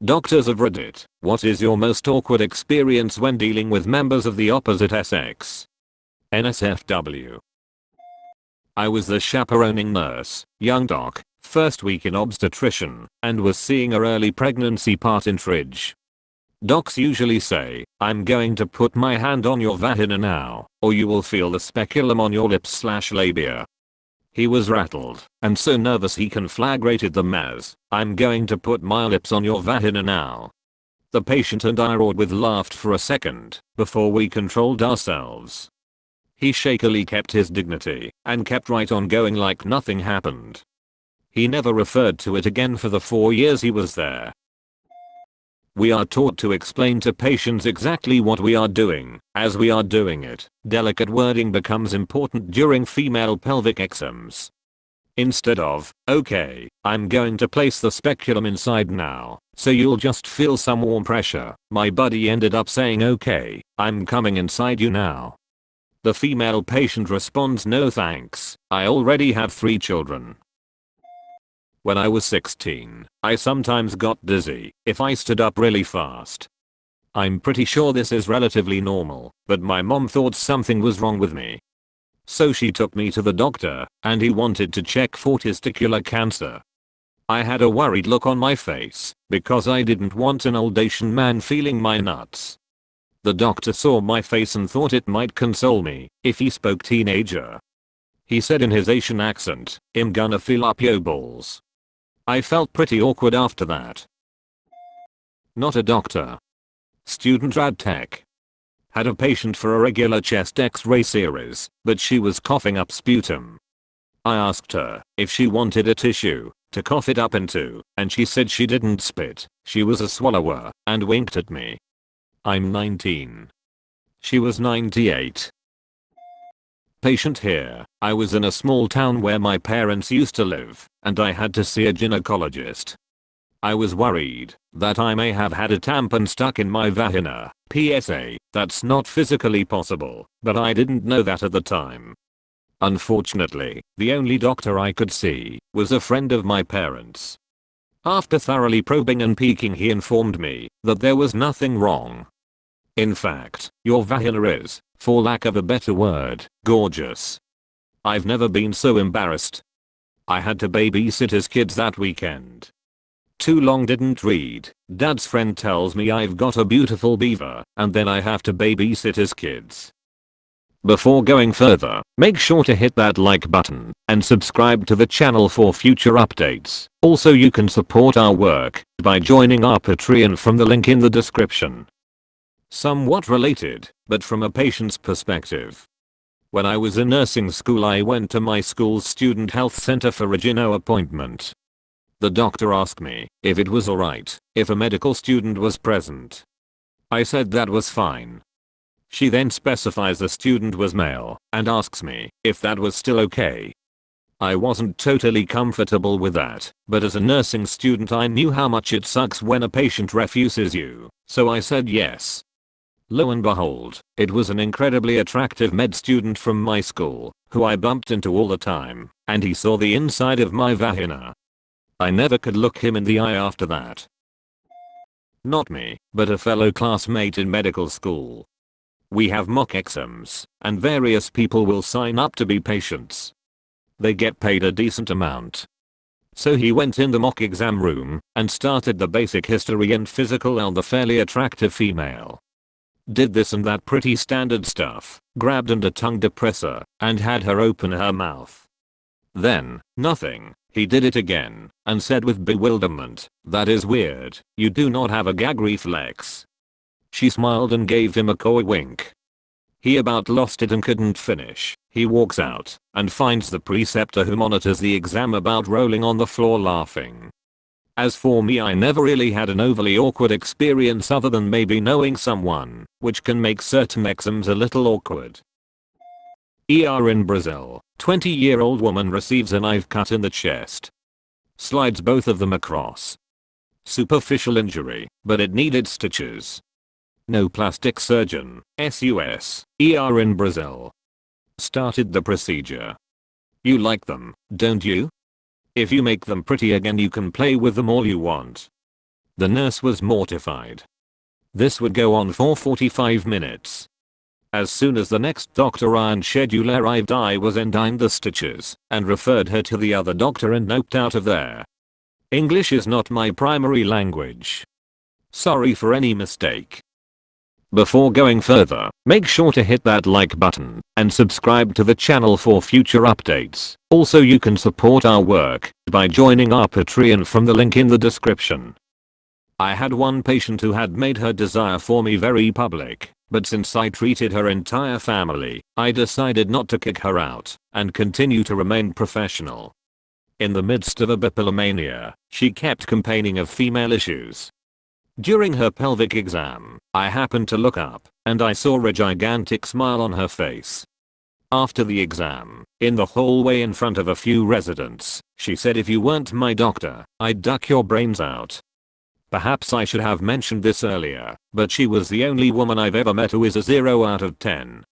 Doctors of Reddit, what is your most awkward experience when dealing with members of the opposite sex? NSFW. I was the chaperoning nurse, young doc, first week in obstetrician, and was seeing a early pregnancy part in Tridge. Docs usually say, I'm going to put my hand on your vagina now, or you will feel the speculum on your lips/labia. He was rattled, and so nervous he conflagrated them as, I'm going to put my lips on your vagina now. The patient and I roared with laughter for a second, before we controlled ourselves. He shakily kept his dignity, and kept right on going like nothing happened. He never referred to it again for the 4 years he was there. We are taught to explain to patients exactly what we are doing, as we are doing it. Delicate wording becomes important during female pelvic exams. Instead of, okay, I'm going to place the speculum inside now, so you'll just feel some warm pressure, my buddy ended up saying, okay, I'm coming inside you now. The female patient responds, no thanks, I already have 3 children. When I was 16, I sometimes got dizzy if I stood up really fast. I'm pretty sure this is relatively normal, but my mom thought something was wrong with me. So she took me to the doctor, and he wanted to check for testicular cancer. I had a worried look on my face, because I didn't want an old Asian man feeling my nuts. The doctor saw my face and thought it might console me if he spoke teenager. He said in his Asian accent, I'm gonna fill up yo balls. I felt pretty awkward after that. Not a doctor. Student rad tech. Had a patient for a regular chest x-ray series, but she was coughing up sputum. I asked her if she wanted a tissue to cough it up into, and she said she didn't spit, she was a swallower, and winked at me. I'm 19. She was 98. Patient here. I was in a small town where my parents used to live, and I had to see a gynecologist. I was worried that I may have had a tampon stuck in my vagina. PSA, that's not physically possible, but I didn't know that at the time. Unfortunately, the only doctor I could see was a friend of my parents. After thoroughly probing and peeking, he informed me that there was nothing wrong. In fact, your vagina is, for lack of a better word, gorgeous. I've never been so embarrassed. I had to babysit his kids that weekend. Too long didn't read. Dad's friend tells me I've got a beautiful beaver, and then I have to babysit his kids. Before going further, make sure to hit that like button and subscribe to the channel for future updates. Also, you can support our work by joining our Patreon from the link in the description. Somewhat related, but from a patient's perspective. When I was in nursing school, I went to my school's student health center for a gyno appointment. The doctor asked me if it was alright if a medical student was present. I said that was fine. She then specifies the student was male and asks me if that was still okay. I wasn't totally comfortable with that, but as a nursing student I knew how much it sucks when a patient refuses you, so I said yes. Lo and behold, it was an incredibly attractive med student from my school, who I bumped into all the time, and he saw the inside of my vagina. I never could look him in the eye after that. Not me, but a fellow classmate in medical school. We have mock exams, and various people will sign up to be patients. They get paid a decent amount. So he went in the mock exam room and started the basic history and physical on the fairly attractive female. Did this and that pretty standard stuff, grabbed and a tongue depressor, and had her open her mouth. Then, nothing, he did it again, and said with bewilderment, that is weird, you do not have a gag reflex. She smiled and gave him a coy wink. He about lost it and couldn't finish. He walks out and finds the preceptor who monitors the exam about rolling on the floor laughing. As for me, I never really had an overly awkward experience other than maybe knowing someone, which can make certain exams a little awkward. ER in Brazil, 20-year-old woman receives a knife cut in the chest. Slides both of them across. Superficial injury, but it needed stitches. No plastic surgeon, SUS, ER in Brazil. Started the procedure. You like them, don't you? If you make them pretty again, you can play with them all you want. The nurse was mortified. This would go on for 45 minutes. As soon as the next doctor and schedule arrived, I was undying the stitches and referred her to the other doctor and noped out of there. English is not my primary language. Sorry for any mistake. Before going further, make sure to hit that like button and subscribe to the channel for future updates. Also, you can support our work by joining our Patreon from the link in the description. I had one patient who had made her desire for me very public, but since I treated her entire family, I decided not to kick her out and continue to remain professional. In the midst of a bipolomania, she kept complaining of female issues. During her pelvic exam, I happened to look up, and I saw a gigantic smile on her face. After the exam, in the hallway in front of a few residents, she said, "If you weren't my doctor, I'd duck your brains out." Perhaps I should have mentioned this earlier, but she was the only woman I've ever met who is a 0 out of 10.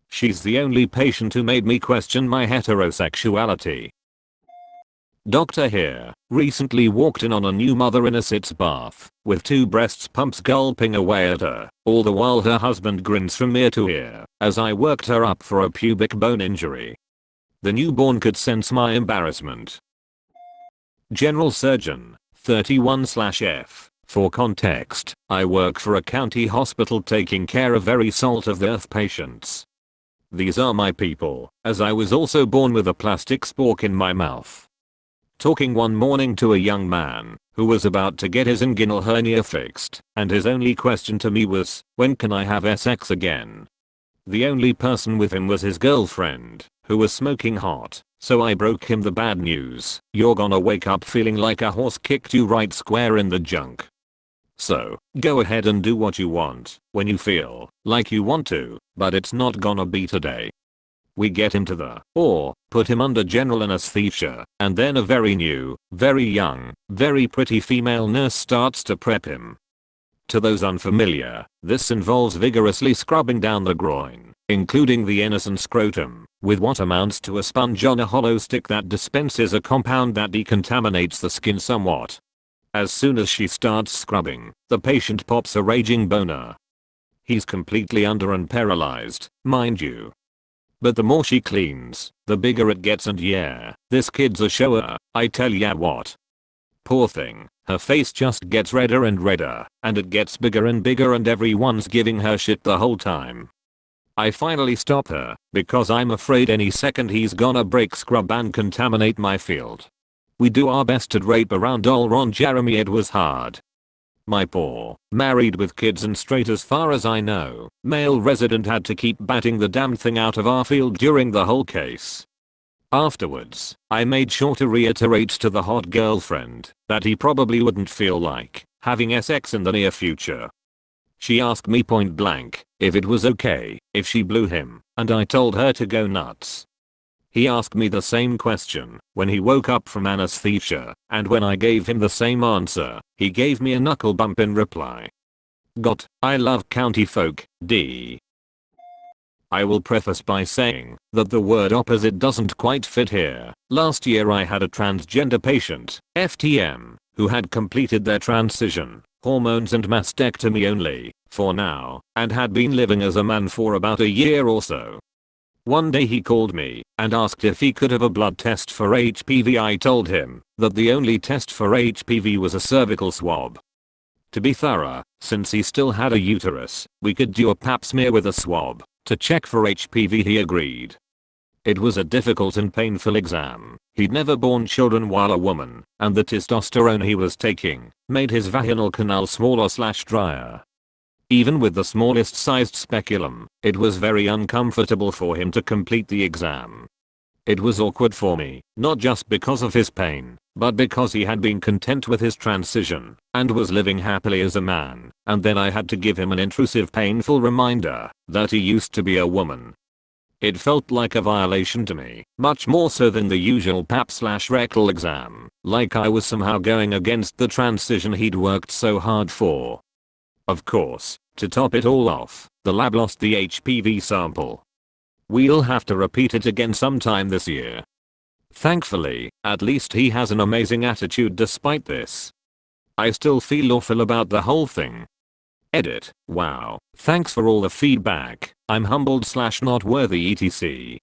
She's the only patient who made me question my heterosexuality. Doctor here recently walked in on a new mother in a sitz bath with 2 breast pumps gulping away at her, all the while her husband grins from ear to ear as I worked her up for a pubic bone injury. The newborn could sense my embarrassment. General Surgeon 31/F. For context, I work for a county hospital taking care of very salt of the earth patients. These are my people, as I was also born with a plastic spork in my mouth. Talking one morning to a young man who was about to get his inguinal hernia fixed, and his only question to me was, "When can I have sex again?" The only person with him was his girlfriend, who was smoking hot, so I broke him the bad news: "You're gonna wake up feeling like a horse kicked you right square in the junk. So, go ahead and do what you want when you feel like you want to, but it's not gonna be today." We get him to the OR, put him under general anesthesia, and then a very new, very young, very pretty female nurse starts to prep him. To those unfamiliar, this involves vigorously scrubbing down the groin, including the anus and scrotum, with what amounts to a sponge on a hollow stick that dispenses a compound that decontaminates the skin somewhat. As soon as she starts scrubbing, the patient pops a raging boner. He's completely under and paralyzed, mind you. But the more she cleans, the bigger it gets, and yeah, this kid's a shower, I tell ya what. Poor thing, her face just gets redder and redder, and it gets bigger and bigger, and everyone's giving her shit the whole time. I finally stop her, because I'm afraid any second he's gonna break scrub and contaminate my field. We do our best to drape around old Ron Jeremy, it was hard. My poor, married with kids and straight as far as I know, male resident had to keep batting the damn thing out of our field during the whole case. Afterwards, I made sure to reiterate to the hot girlfriend that he probably wouldn't feel like having sex in the near future. She asked me point blank if it was okay if she blew him, and I told her to go nuts. He asked me the same question when he woke up from anesthesia, and when I gave him the same answer, he gave me a knuckle bump in reply. I love county folk, D. I will preface by saying that the word opposite doesn't quite fit here. Last year I had a transgender patient, FTM, who had completed their transition, hormones and mastectomy only, for now, and had been living as a man for about a year or so. One day he called me and asked if he could have a blood test for HPV. I told him that the only test for HPV was a cervical swab. To be thorough, since he still had a uterus, we could do a pap smear with a swab to check for HPV. He agreed. It was a difficult and painful exam. He'd never borne children while a woman, and the testosterone he was taking made his vaginal canal smaller/drier. Even with the smallest sized speculum, it was very uncomfortable for him to complete the exam. It was awkward for me, not just because of his pain, but because he had been content with his transition and was living happily as a man, and then I had to give him an intrusive, painful reminder that he used to be a woman. It felt like a violation to me, much more so than the usual pap/rectal exam, like I was somehow going against the transition he'd worked so hard for. Of course, to top it all off, the lab lost the HPV sample. We'll have to repeat it again sometime this year. Thankfully, at least he has an amazing attitude despite this. I still feel awful about the whole thing. Edit. Wow. Thanks for all the feedback. I'm humbled / not worthy etc.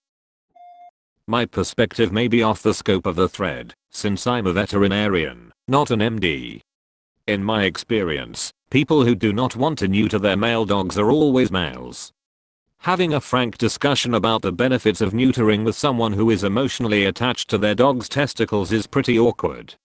My perspective may be off the scope of the thread, since I'm a veterinarian, not an MD. In my experience, people who do not want to neuter their male dogs are always males. Having a frank discussion about the benefits of neutering with someone who is emotionally attached to their dog's testicles is pretty awkward.